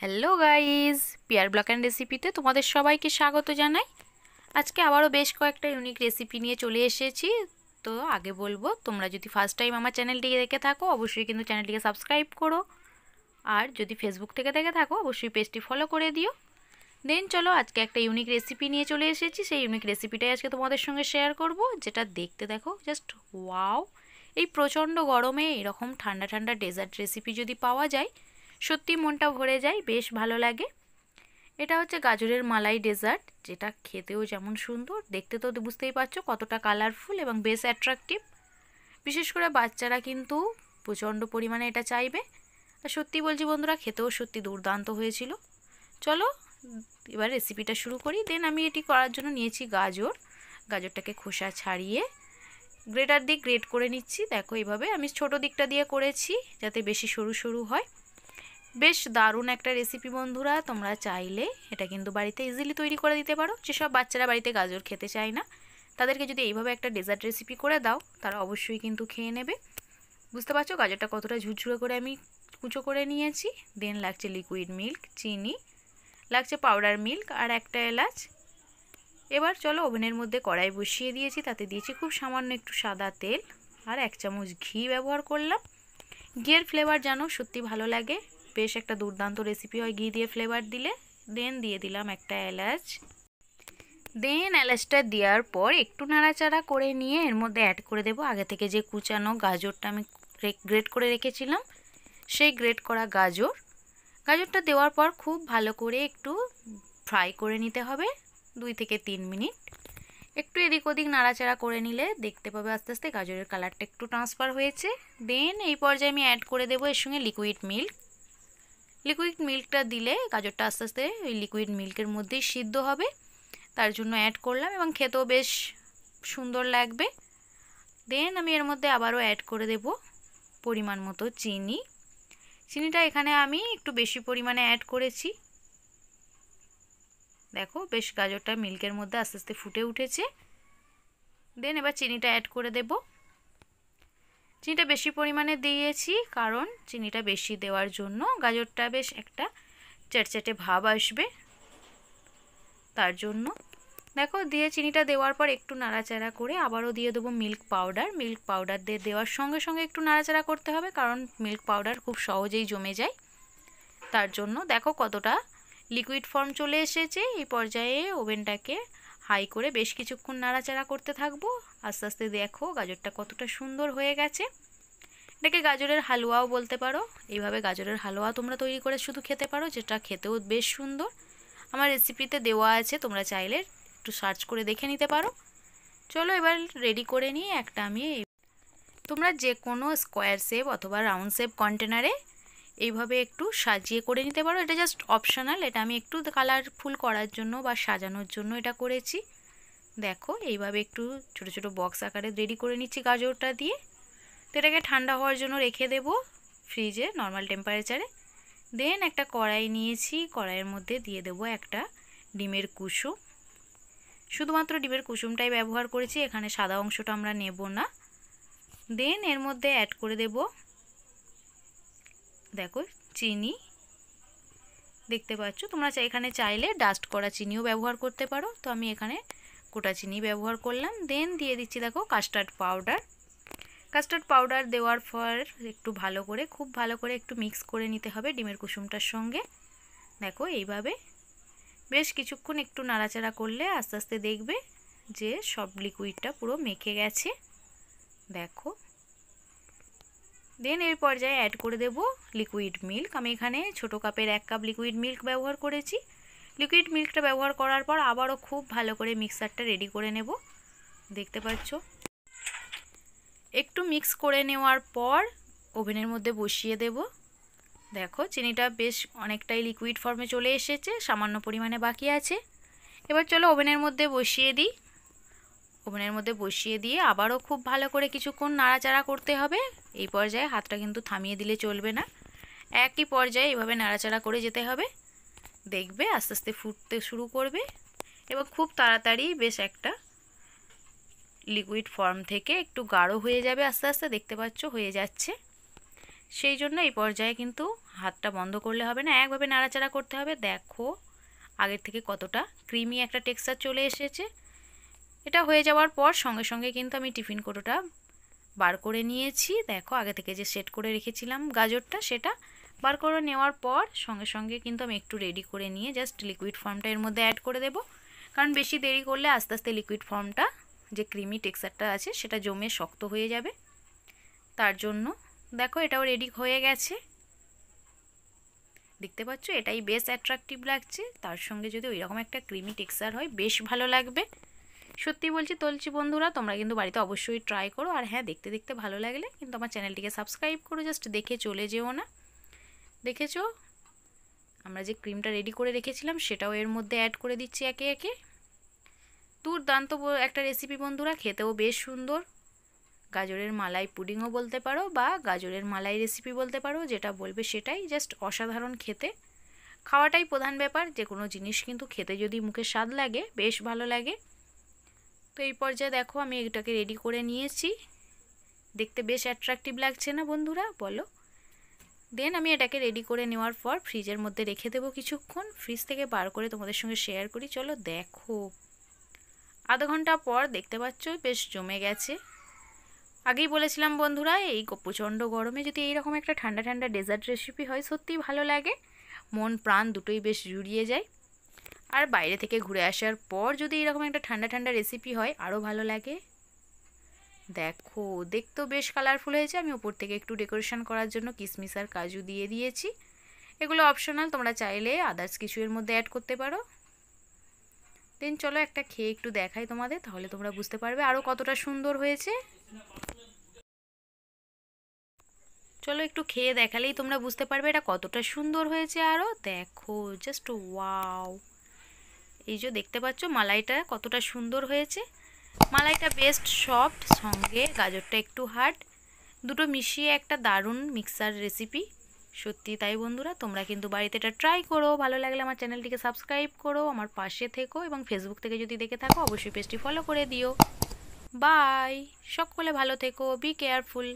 Hello guys, Piyar blog and রেসিপিতে তোমাদের সবাইকে স্বাগত জানাই। আজকে আবারও বেশ কয়েকটা ইউনিক রেসিপি নিয়ে চলে এসেছি। তো আগে বলবো, তোমরা যদি ফার্স্ট টাইম আমার চ্যানেলটিকে দেখে থাকো অবশ্যই কিন্তু চ্যানেলটিকে সাবস্ক্রাইব করো। আর যদি ফেসবুক থেকে দেখে থাকো অবশ্যই পেজটি ফলো করে দিও। দেন চলো, আজকে একটা ইউনিক রেসিপি নিয়ে চলে এসেছি। সেই ইউনিক রেসিপিটাই আজকে তোমাদের সঙ্গে শেয়ার করব, যেটা দেখতে দেখো জাস্ট ওয়াও। এই প্রচণ্ড গরমে এরকম ঠান্ডা ঠান্ডা ডেজার্ট রেসিপি যদি পাওয়া যায় সত্যি মনটা ভরে যায়, বেশ ভালো লাগে। এটা হচ্ছে গাজরের মালাই ডেজার্ট, যেটা খেতেও যেমন সুন্দর, দেখতে তো বুঝতেই পারছো কতটা কালারফুল এবং বেশ অ্যাট্রাকটিভ। বিশেষ করে বাচ্চারা কিন্তু প্রচণ্ড পরিমাণে এটা চাইবে। আর সত্যি বলছি বন্ধুরা, খেতেও সত্যি দুর্দান্ত হয়েছিল। চলো এবার রেসিপিটা শুরু করি। দেন আমি এটি করার জন্য নিয়েছি গাজরটাকে খোসা ছাড়িয়ে গ্রেটার দিয়ে গ্রেট করে নিচ্ছি। দেখো এইভাবে আমি ছোট দিকটা দিয়ে করেছি যাতে বেশি সরু সরু হয়। বেশ দারুণ একটা রেসিপি বন্ধুরা, তোমরা চাইলে এটা কিন্তু বাড়িতে ইজিলি তৈরি করে দিতে পারো। যেসব বাচ্চারা বাড়িতে গাজর খেতে চায় না তাদেরকে যদি এইভাবে একটা ডেজার্ট রেসিপি করে দাও তারা অবশ্যই কিন্তু খেয়ে নেবে। বুঝতে পারছো গাজরটা কতটা ঝুরঝুরে করে আমি কুচো করে নিয়েছি। দেন লাগছে লিকুইড মিল্ক, চিনি, লাগছে পাউডার মিল্ক আর একটা এলাচ। এবার চলো ওভেনের মধ্যে কড়াই বসিয়ে দিয়েছি, তাতে দিয়েছি খুব সামান্য একটু সাদা তেল আর 1 চামচ ঘি ব্যবহার করলাম। ঘিয়ের ফ্লেভার জানো সত্যি ভালো লাগে, বেশ একটা দুর্দান্ত রেসিপি হয় ঘি দিয়ে ফ্লেভার দিলে। দেন দিয়ে দিলাম একটা এলাচ। দেন এলাচটা দেওয়ার পর একটু নাড়াচাড়া করে নিয়ে এর মধ্যে অ্যাড করে দেবো আগে থেকে যে কুচানো গাজরটা আমি গ্রেট করে রেখেছিলাম, সেই গ্রেট করা গাজরটা দেওয়ার পর খুব ভালো করে একটু ফ্রাই করে নিতে হবে 2 থেকে 3 মিনিট। একটু এদিক ওদিক নাড়াচাড়া করে নিলে দেখতে পাবে আস্তে আস্তে গাজরের কালারটা একটু ট্রান্সফার হয়েছে। দেন এই পর্যায়ে আমি অ্যাড করে দেবো এর সঙ্গে লিকুইড মিল্কটা দিলে গাজরটা আস্তে আস্তে ওই লিকুইড মিল্কের মধ্যেই সিদ্ধ হবে, তার জন্য অ্যাড করলাম এবং খেতেও বেশ সুন্দর লাগবে। দেন আমি এর মধ্যে আবারও অ্যাড করে দেব পরিমাণ মতো চিনিটা এখানে আমি একটু বেশি পরিমাণে অ্যাড করেছি। দেখো বেশ গাজরটা মিল্কের মধ্যে আস্তে আস্তে ফুটে উঠেছে। দেন এবার চিনিটা অ্যাড করে দেব। চিনিটা বেশি পরিমাণে দিয়েছি কারণ চিনিটা বেশি দেওয়ার জন্য গাজরটা বেশ একটা চটচটে ভাব আসবে, তার জন্য। দেখো দিয়ে চিনিটা দেওয়ার পর একটু নাড়াচাড়া করে আবারও দিয়ে দেবো মিল্ক পাউডার দিয়ে দেওয়ার সঙ্গে সঙ্গে একটু নাড়াচাড়া করতে হবে কারণ মিল্ক পাউডার খুব সহজেই জমে যায়, তার জন্য। দেখো কতটা লিকুইড ফর্ম চলে এসেছে। এই পর্যায়ে ওভেনটাকে হাই করে বেশ কিছুক্ষণ নাড়াচাড়া করতে থাকবো। আস্তে আস্তে দেখো গাজরটা কতটা সুন্দর হয়ে গেছে। এটাকে গাজরের হালুয়াও বলতে পারো। এইভাবে গাজরের হালুয়া তোমরা তৈরি করে শুধু খেতে পারো, যেটা খেতেও বেশ সুন্দর। আমার রেসিপিতে দেওয়া আছে, তোমরা চাইলে একটু সার্চ করে দেখে নিতে পারো। চলো এবার রেডি করে নিয়ে একটা আমি তোমরা যে কোনো স্কোয়ার শেপ অথবা রাউন্ড শেপ কন্টেনারে এইভাবে একটু সাজিয়ে করে নিতে পারো। এটা জাস্ট অপশনাল, এটা আমি একটু কালারফুল করার জন্য বা সাজানোর জন্য এটা করেছি। দেখো এইভাবে একটু ছোট ছোট বক্স আকারে রেডি করে নিচ্ছি গাজরটা দিয়ে। তো এটাকে ঠান্ডা হওয়ার জন্য রেখে দেব ফ্রিজে নর্মাল টেম্পারেচারে। দেন একটা কড়াই নিয়েছি, কড়াইয়ের মধ্যে দিয়ে দেব একটা ডিমের কুসুম। শুধুমাত্র ডিমের কুসুমটাই ব্যবহার করেছি, এখানে সাদা অংশটা আমরা নেব না। দেন এর মধ্যে অ্যাড করে দেব দেখো চিনি। দেখতে পাচ্ছ তোমরা এখানে চাইলে ডাস্ট করা চিনিও ব্যবহার করতে পারো, তো আমি এখানে গোটা চিনি ব্যবহার করলাম। দেন দিয়ে দিচ্ছি দেখো কাস্টার্ড পাউডার দেওয়ার পর একটু খুব ভালো করে একটু মিক্স করে নিতে হবে ডিমের কুসুমটার সঙ্গে। দেখো এইভাবে বেশ কিছুক্ষণ একটু নাড়াচাড়া করলে আস্তে আস্তে দেখবে যে সব লিকুইডটা পুরো মেখে গেছে। দেখো দেন এর পর্যায়ে অ্যাড করে দেব লিকুইড মিল্ক। আমি এখানে ছোটো কাপের 1 কাপ লিকুইড মিল্ক ব্যবহার করেছি। লিকুইড মিল্কটা ব্যবহার করার পর আবারও খুব ভালো করে মিক্সারটা রেডি করে নেব। দেখতে পাচ্ছ একটু মিক্স করে নেওয়ার পর ওভেনের মধ্যে বসিয়ে দেব। দেখো চিনিটা বেশ অনেকটাই লিকুইড ফর্মে চলে এসেছে, সামান্য পরিমাণে বাকি আছে। এবার চলো ওভেনের মধ্যে বসিয়ে দিই। ওভেনের মধ্যে বসিয়ে দিয়ে আবারও খুব ভালো করে কিছুক্ষণ নাড়াচাড়া করতে হবে। এই পর্যায়ে হাতটা কিন্তু থামিয়ে দিলে চলবে না, একই পর্যায়ে এইভাবে নাড়াচাড়া করে যেতে হবে। দেখবে আস্তে আস্তে ফুটতে শুরু করবে এবং খুব তাড়াতাড়ি বেশ একটা লিকুইড ফর্ম থেকে একটু গাঢ় হয়ে যাবে আস্তে আস্তে। দেখতে পাচ্ছ হয়ে যাচ্ছে। সেই জন্য এই পর্যায়ে কিন্তু হাতটা বন্ধ করলে হবে না, একভাবে নাড়াচাড়া করতে হবে। দেখো আগের থেকে কতটা ক্রিমি একটা টেক্সচার চলে এসেছে। এটা হয়ে যাওয়ার পর সঙ্গে সঙ্গে কিন্তু আমি টিফিন কৌটোটা বার করে নিয়েছি। দেখো আগে থেকে যে সেট করে রেখেছিলাম গাজরটা, সেটা বার করে নেওয়ার পর সঙ্গে সঙ্গে কিন্তু আমি একটু রেডি করে নিয়ে জাস্ট লিকুইড ফর্মটা এর মধ্যে অ্যাড করে দেব। কারণ বেশি দেরি করলে আস্তে আস্তে লিকুইড ফর্মটা যে ক্রিমি টেক্সচারটা আছে সেটা জমে শক্ত হয়ে যাবে। তার জন্য দেখো এটাও রেডি হয়ে গেছে, দেখতে পাচ্ছ এটাই বেশ অ্যাট্রাকটিভ লাগছে। তার সঙ্গে যদি ওইরকম একটা ক্রিমি টেক্সচার হয় বেশ ভালো লাগবে। সত্যি বলছি বন্ধুরা, তোমরা কিন্তু বাড়িতে অবশ্যই ট্রাই করো। আর হ্যাঁ, দেখতে দেখতে ভালো লাগলে কিন্তু আমার চ্যানেলটিকে সাবস্ক্রাইব করো, জাস্ট দেখে চলে যেও না। দেখেছো আমরা যে ক্রিমটা রেডি করে রেখেছিলাম সেটাও এর মধ্যে অ্যাড করে দিচ্ছি একে একে। দুর্দান্ত একটা রেসিপি বন্ধুরা, খেতেও বেশ সুন্দর। গাজরের মালাই পুডিংও বলতে পারো বা গাজরের মালাই রেসিপি বলতে পারো, যেটা বলবে সেটাই। জাস্ট অসাধারণ খেতে, খাওয়াটাই প্রধান ব্যাপার। যে কোনো জিনিস কিন্তু খেতে যদি মুখে স্বাদ লাগে বেশ ভালো লাগে। তো এই পর্যায়ে দেখো আমি এটাকে রেডি করে নিয়েছি, দেখতে বেশ অ্যাট্রাকটিভ লাগছে না বন্ধুরা, বলো? দেন আমি এটাকে রেডি করে নেওয়ার পর ফ্রিজের মধ্যে রেখে দেবো কিছুক্ষণ। ফ্রিজ থেকে বার করে তোমাদের সঙ্গে শেয়ার করি, চলো দেখো। আধা ঘন্টা পর দেখতে পাচ্ছ বেশ জমে গেছে। আগেই বলেছিলাম বন্ধুরা, এই প্রচণ্ড গরমে যদি এইরকম একটা ঠান্ডা ঠান্ডা ডেজার্ট রেসিপি হয় সত্যিই ভালো লাগে, মন প্রাণ দুটোই বেশ জুড়িয়ে যায়। আর বাইরে থেকে ঘুরে আসার পর যদি এরকম একটা ঠান্ডা ঠান্ডা রেসিপি হয় আরও ভালো লাগে। দেখো দেখতেও বেশ কালারফুল হয়েছে। আমি উপর থেকে একটু ডেকোরেশন করার জন্য কিশমিশ আর কাজু দিয়ে দিয়েছি। এগুলো অপশনাল, তোমরা চাইলে আদার্স কিছু এর মধ্যে অ্যাড করতে পারো। দেন চলো একটা খেয়ে একটু দেখাই তোমাদের, তাহলে তোমরা বুঝতে পারবে আরও কতটা সুন্দর হয়েছে। চলো একটু খেয়ে দেখালেই তোমরা বুঝতে পারবে এটা কতটা সুন্দর হয়েছে। আরও দেখো জাস্ট ওয়াও, এই যে দেখতে পাচ্ছ মালাইটা কতটা সুন্দর হয়েছে। মালাইটা বেস্ট সফট, সঙ্গে গাজরটা একটু হার্ড, দুটো মিশিয়ে একটা দারুণ মিক্সার রেসিপি। সত্যি তাই বন্ধুরা, তোমরা কিন্তু বাড়িতে এটা ট্রাই করো। ভালো লাগলে আমার চ্যানেলটিকে সাবস্ক্রাইব করো, আমার পাশে থেকো, এবং ফেসবুক থেকে যদি দেখে থাকো অবশ্যই পেজটি ফলো করে দিও। বাই, সকলে ভালো থেকো, বি কেয়ারফুল।